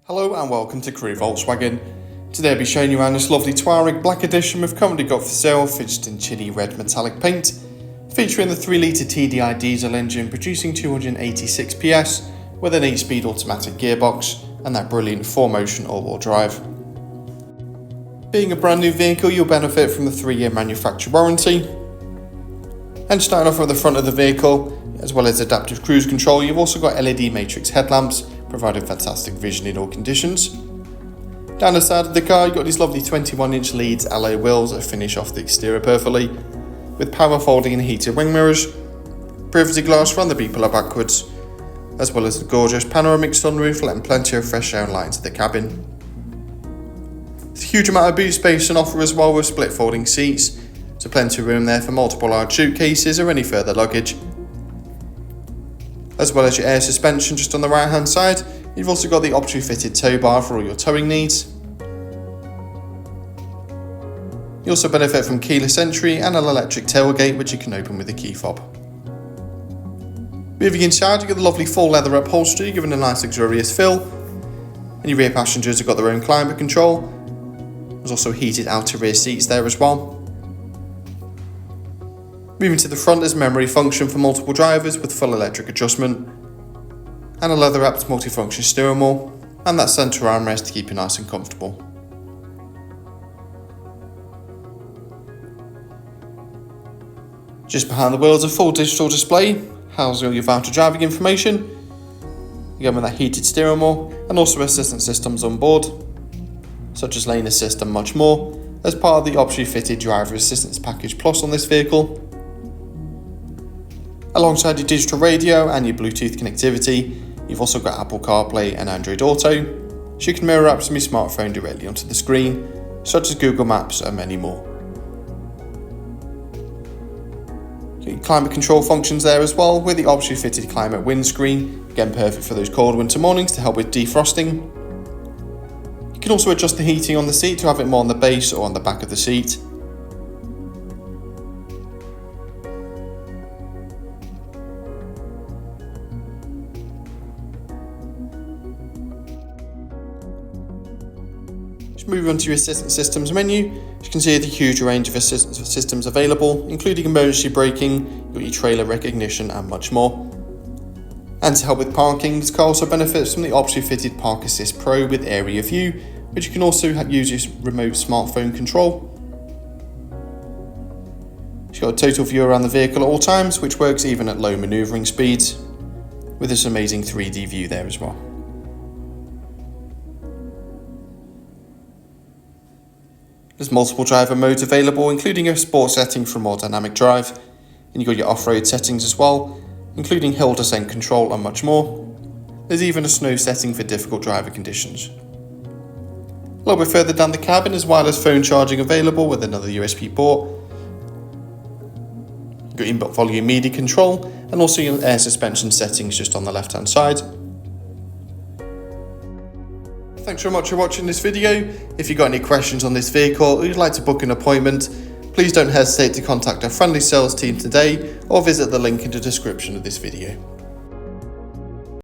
Hello and welcome to Crewe Volkswagen. Today I'll be showing you around this lovely Touareg Black Edition we've currently got for sale, fitted in chili red metallic paint, featuring the 3-litre TDI diesel engine producing 286 PS with an 8-speed automatic gearbox and that brilliant 4Motion all-wheel drive. Being a brand new vehicle, you'll benefit from the 3-year manufacturer warranty. And starting off at the front of the vehicle, as well as adaptive cruise control, you've also got LED matrix headlamps, providing fantastic vision in all conditions. Down the side of the car, you've got these lovely 21-inch leads alloy wheels that finish off the exterior perfectly, with power folding and heated wing mirrors, privacy glass from the B-pillar backwards, as well as the gorgeous panoramic sunroof letting plenty of fresh air and light into the cabin. There's a huge amount of boot space on offer as well, with split folding seats, so plenty of room there for multiple large suitcases or any further luggage. As well as your air suspension just on the right hand side, you've also got the optionally fitted tow bar for all your towing needs. You also benefit from keyless entry and an electric tailgate which you can open with a key fob. Moving inside, you've got the lovely full leather upholstery giving a nice luxurious feel, and your rear passengers have got their own climate control. There's also heated outer rear seats there as well. Moving to the front, there's memory function for multiple drivers with full electric adjustment, and a leather wrapped multifunction steering wheel, and that centre armrest to keep you nice and comfortable. Just behind the wheels, a full digital display housing all your vital driving information. You get that heated steering wheel and also assistance systems on board, such as lane assist and much more, as part of the optionally fitted driver assistance package plus on this vehicle. Alongside your digital radio and your Bluetooth connectivity, you've also got Apple CarPlay and Android Auto, so you can mirror apps from your smartphone directly onto the screen, such as Google Maps and many more. Your climate control functions there as well, with the optionally fitted climate windscreen, again perfect for those cold winter mornings to help with defrosting. You can also adjust the heating on the seat to have it more on the base or on the back of the seat. Moving on to your assistance systems menu, you can see the huge range of assistance systems available, including emergency braking, your trailer recognition and much more. And to help with parking, this car also benefits from the optionally fitted Park Assist Pro with area view, which you can also use your remote smartphone control. You've got a total view around the vehicle at all times, which works even at low manoeuvring speeds, with this amazing 3D view there as well. There's multiple driver modes available, including a sport setting for more dynamic drive, and you've got your off-road settings as well, including hill descent control and much more. There's even a snow setting for difficult driver conditions. A little bit further down the cabin is wireless phone charging available with another USB port. You've got inbuilt volume media control and also your air suspension settings just on the left hand side. Thanks very much for watching this video. If you've got any questions on this vehicle or you'd like to book an appointment, please don't hesitate to contact our friendly sales team today or visit the link in the description of this video.